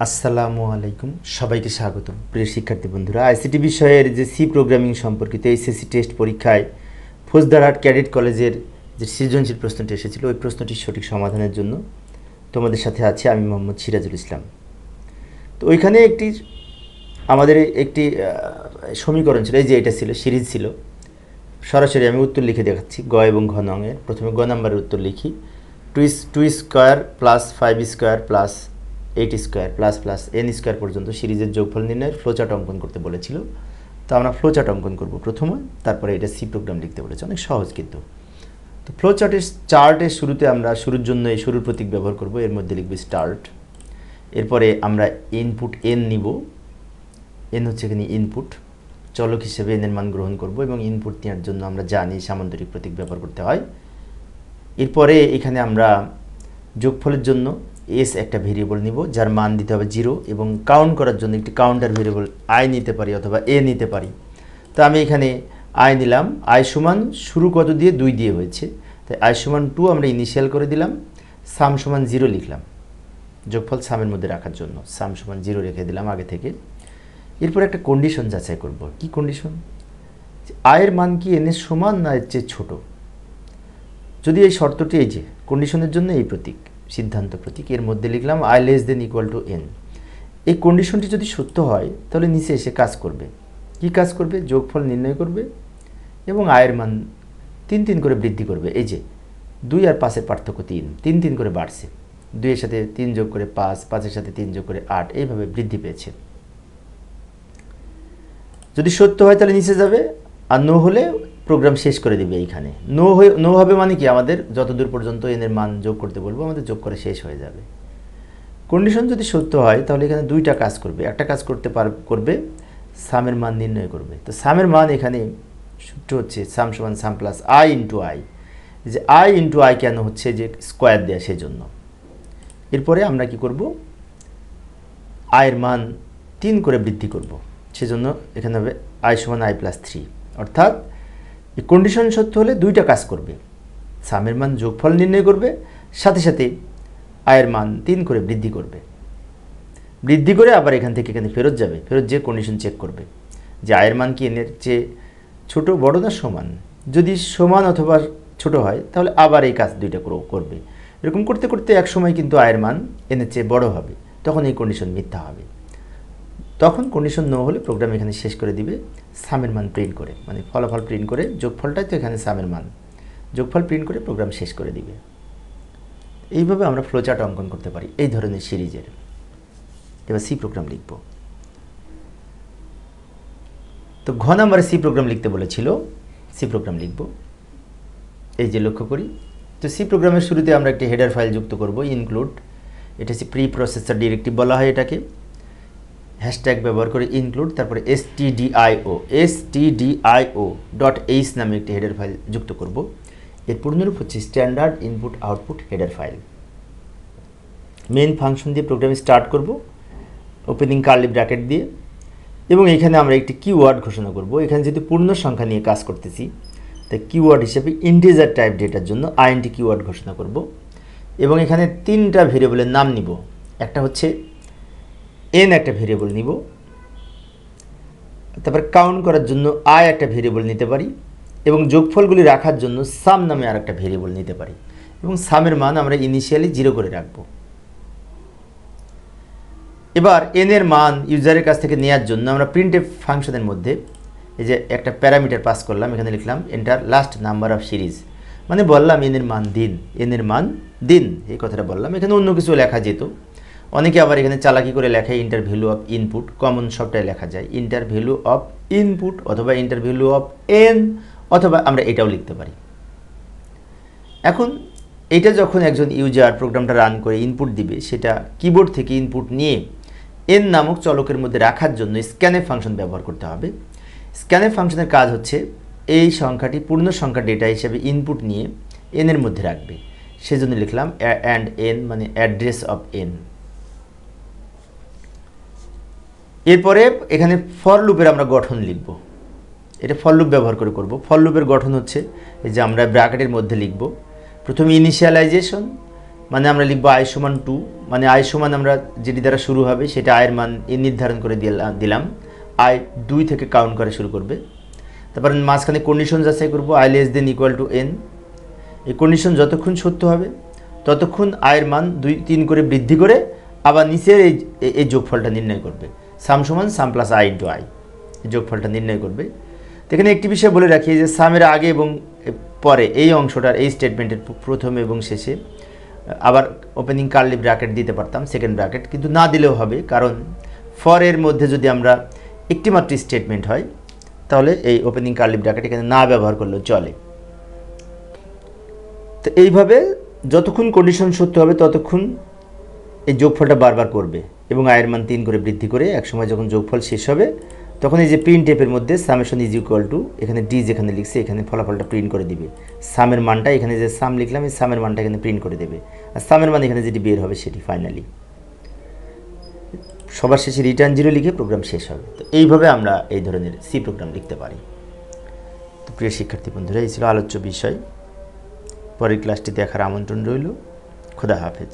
আসসালামু আলাইকুম, সবাইকে স্বাগতম। প্রিয় শিক্ষার্থী বন্ধুরা, আইসিটি বিষয়ের যে সি প্রোগ্রামিং সম্পর্কিত এইচএসসি টেস্ট পরীক্ষায় ফৌজদারহাট ক্যাডেট কলেজের যে সৃজনশীল প্রশ্নটি এসেছিল, ওই প্রশ্নটির সঠিক সমাধানের জন্য তোমাদের সাথে আছি আমি মোহাম্মদ সিরাজুল ইসলাম। তো ওইখানে আমাদের একটি সমীকরণ ছিল, এই যে এটা ছিল, সিরিজ ছিল। সরাসরি আমি উত্তর লিখে দেখাচ্ছি গ এবং ঘ নঙের। প্রথমে গ নাম্বারের উত্তর লিখি। Two square plus 5 square plus 8 square plus plus n square পর্যন্ত সিরিজের যোগফল নির্ণয়ের ফ্লোচার্ট অঙ্কন করতে বলেছিল। তো আমরা ফ্লোচার্ট অঙ্কন করব প্রথমে, তারপরে এটা সি প্রোগ্রাম লিখতে বলেছে। অনেক সহজ কিন্তু। তো চার্টের শুরুতে আমরা শুরুর জন্য এই শুরুর প্রতীক ব্যবহার করব। এর মধ্যে লিখব স্টার্ট। এরপরে আমরা ইনপুট n নিব। n হচ্ছে এখানে ইনপুট, চলক হিসেবে n এর মান গ্রহণ করব এবং ইনপুট নেওয়ার জন্য আমরা জানি সামান্তরিক প্রতীক ব্যবহার করতে হয়। এরপরে এখানে আমরা যোগফলের জন্য এস একটা ভেরিয়েবল নিব, যার মান দিতে হবে 0, এবং কাউন্ট করার জন্য একটি কাউন্টার ভেরিয়েবল আই নিতে পারি অথবা এ নিতে পারি। তো আমি এখানে আই নিলাম। আই সমান শুরু কত দিয়ে? 2 দিয়ে হয়েছে, তাই আই সমান 2 আমরা ইনিশিয়াল করে দিলাম। সাম সমান 0 লিখলাম যোগফল সামের মধ্যে রাখার জন্য। সাম সমান 0 রেখে দিলাম আগে থেকে। এরপর একটা কন্ডিশন যাচাই করব। কি কন্ডিশন? আয়ের মান কি এন এর সমান না এর চেয়ে ছোট? যদি এই শর্তটি, এই যে কন্ডিশনের জন্য এই প্রতীক, সিদ্ধান্ত প্রতীক, এর মধ্যে লিখলাম I less than equal to N. এই কন্ডিশনটি যদি সত্য হয় তাহলে নিচে এসে কাজ করবে। কি কাজ করবে? যোগফল নির্ণয় করবে এবং আয়ের মান 3 করে বৃদ্ধি করবে। এই যে 2 আর 5-এর পার্থক্য 3 করে বাড়ছে। 2 এর সাথে 3 যোগ করে 5, 5-এর সাথে 3 যোগ করে 8, এইভাবে বৃদ্ধি পেয়েছে। যদি সত্য হয় তাহলে নিচে যাবে, আর নো হলে প্রোগ্রাম শেষ করে দিবে। এইখানে নো হবে মানে কি? আমাদের যতদূর পর্যন্ত এন এর মান যোগ করতে বলবো আমাদের যোগ করে শেষ হয়ে যাবে। কন্ডিশন যদি সত্য হয় তাহলে এখানে 2টা কাজ করবে। একটা কাজ করবে সামের মান নির্ণয় করবে। তো সামের মান এখানে সূত্র হচ্ছে সাম সমান সাম প্লাস আই ইন্টু আই। যে আই ইন্টু আই কেন হচ্ছে? যে স্কোয়ার দেয়া, সেজন্য। এরপরে আমরা কি করব? আয়ের মান 3 করে বৃদ্ধি করব, সেজন্য এখানে হবে আই সমান আই প্লাস 3। অর্থাৎ এই কন্ডিশন সত্য হলে 2টা কাজ করবে। সামের মান যোগফল নির্ণয় করবে, সাথে সাথে আয়ের মান 3 করে বৃদ্ধি করবে। বৃদ্ধি করে আবার এখান থেকে এখানে ফেরত যাবে। ফেরত যেয়ে কন্ডিশন চেক করবে যে আয়ের মান কি এনের চেয়ে ছোট, বড় না সমান। যদি সমান অথবা ছোট হয় তাহলে আবার এই কাজ 2টা করবে। এরকম করতে করতে এক সময় কিন্তু আয়ের মান এনের চেয়ে বড় হবে, তখন এই কন্ডিশন মিথ্যা হবে। তখন কন্ডিশন নো হলে প্রোগ্রাম এখানে শেষ করে দিবে সামের মান প্রিন্ট করে, মানে ফলাফল প্রিন্ট করে। যোগফলটাই তো এখানে সামের মান, যোগফল প্রিন্ট করে প্রোগ্রাম শেষ করে দিবে। এইভাবে আমরা ফ্লোচার্ট অঙ্কন করতে পারি এই ধরনের সিরিজের। এবার সি প্রোগ্রাম লিখব। তো ঘ নাম্বারে সি প্রোগ্রাম লিখতে বলেছিল, সি প্রোগ্রাম লিখব। এই যে লক্ষ্য করি, তো সি প্রোগ্রামের শুরুতে আমরা একটি হেডার ফাইল যুক্ত করব, ইনক্লুড। এটা হচ্ছে প্রি প্রসেসর ডিরেক্টিভ বলা হয় এটাকে। হ্যাশট্যাগ ব্যবহার করে ইনক্লুড, তারপরে stdio.h নামে একটি হেডার ফাইল যুক্ত করব। এর পূর্ণরূপ হচ্ছে standard input output header file. Main function দিয়ে প্রোগ্রাম স্টার্ট করব, ওপেনিং কার্লি ব্র্যাকেট দিয়ে, এবং এখানে আমরা একটি কিওয়ার্ড ঘোষণা করব। এখানে যেহেতু পূর্ণ সংখ্যা নিয়ে কাজ করতেছি, তাই কিওয়ার্ড হিসেবে ইন্টিজার টাইপ ডেটার জন্য আইএনটি কিওয়ার্ড ঘোষণা করব। এবং এখানে 3টা ভেরিয়েবলের নাম নিব। একটা হচ্ছে এন একটা ভেরিয়েবল নিব, তারপর কাউন্ট করার জন্য আই একটা ভেরিয়েবল নিতে পারি, এবং যোগফলগুলি রাখার জন্য সাম নামে আর একটা ভেরিয়েবল নিতে পারি। এবং সামের মান আমরা ইনিশিয়ালি 0 করে রাখব। এবার এন এর মান ইউজারের কাছ থেকে নেওয়ার জন্য আমরা প্রিন্টএফ ফাংশনের মধ্যে এই যে একটা প্যারামিটার পাস করলাম। এখানে লিখলাম enter last number of series, মানে বললাম এন এর মান দিন, এন এর মান দিন, এই কথাটা বললাম। এখানে অন্য কিছু লেখা যেত, অনেকে আবার এখানে চালাকি করে লেখে inter value of input. Common সবটাই লেখা যায় ইন্টার ভ্যালু অফ ইনপুট অথবা ইন্টার ভ্যালু অফ এন, অথবা আমরা এটাও লিখতে পারি। এখন এটা যখন একজন ইউজার প্রোগ্রামটা রান করে ইনপুট দিবে, সেটা কিবোর্ড থেকে ইনপুট নিয়ে এন নামক চলকের মধ্যে রাখার জন্য স্ক্যানএফ ফাংশন ব্যবহার করতে হবে। স্ক্যানএফ ফাংশনের কাজ হচ্ছে এই সংখ্যাটি পূর্ণ সংখ্যা ডেটা হিসেবে ইনপুট নিয়ে এন এর মধ্যে রাখবে। সেজন্য লিখলাম অ্যান্ড এন, মানে অ্যাড্রেস অফ এন। এরপরে এখানে ফর লুপের আমরা গঠন লিখব। এটা ফর লুপ ব্যবহার করে করব। ফর লুপের গঠন হচ্ছে এই যে আমরা ব্র্যাকেটের মধ্যে লিখব, প্রথমে ইনিশিয়ালাইজেশন, মানে আমরা লিখবো i সমান 2, মানে i সমান আমরা যেটি দ্বারা শুরু হবে সেটা i এর মান নির্ধারণ করে দিলাম, i 2 থেকে কাউন্ট করে শুরু করবে। তারপর মাঝখানে কন্ডিশন যাচাই করবো i less than equal to n। এই কন্ডিশন যতক্ষণ সত্য হবে ততক্ষণ i এর মান 3 করে বৃদ্ধি করে আবার নিচের এই যোগফলটা নির্ণয় করবে, সাম সমান সাম প্লাস i ইন্টু i, এই যোগফলটা নির্ণয় করবে। তো এখানে একটি বিষয় বলে রাখি যে সামের আগে এবং পরে এই অংশটার এই স্টেটমেন্টের প্রথমে এবং শেষে আবার ওপেনিং কার্লি ব্র্যাকেট দিতে পারতাম, সেকেন্ড ব্র্যাকেট, কিন্তু না দিলেও হবে, কারণ ফর এর মধ্যে যদি আমরা একটি মাত্র স্টেটমেন্ট হয় তাহলে এই ওপেনিং কার্লি ব্র্যাকেট এখানে না ব্যবহার করলেও চলে। তো এইভাবে যতক্ষণ কন্ডিশন সত্য হবে ততক্ষণ এই যোগফলটা বারবার করবে এবং আয়ের মান 3 করে বৃদ্ধি করে একসময় যখন যোগফল শেষ হবে তখন এই যে প্রিন্ট টেপের মধ্যে সামেশন ইজ ইকুয়াল টু এখানে ডি যেখানে লিখছে এখানে ফলাফলটা প্রিন্ট করে দিবে, সামের মানটা এখানে যে সাম লিখলাম এই সামের মানটা এখানে প্রিন্ট করে দেবে, আর সামের মান এখানে যেটি বের হবে সেটি ফাইনালি সবার শেষে রিটার্ন 0 লিখে প্রোগ্রাম শেষ হবে। তো এইভাবে আমরা এই ধরনের সি প্রোগ্রাম লিখতে পারি। তো প্রিয় শিক্ষার্থী বন্ধুরা, এই ছিল আলোচ্য বিষয়। পরের ক্লাসটি দেখার আমন্ত্রণ রইল। খোদা হাফেজ।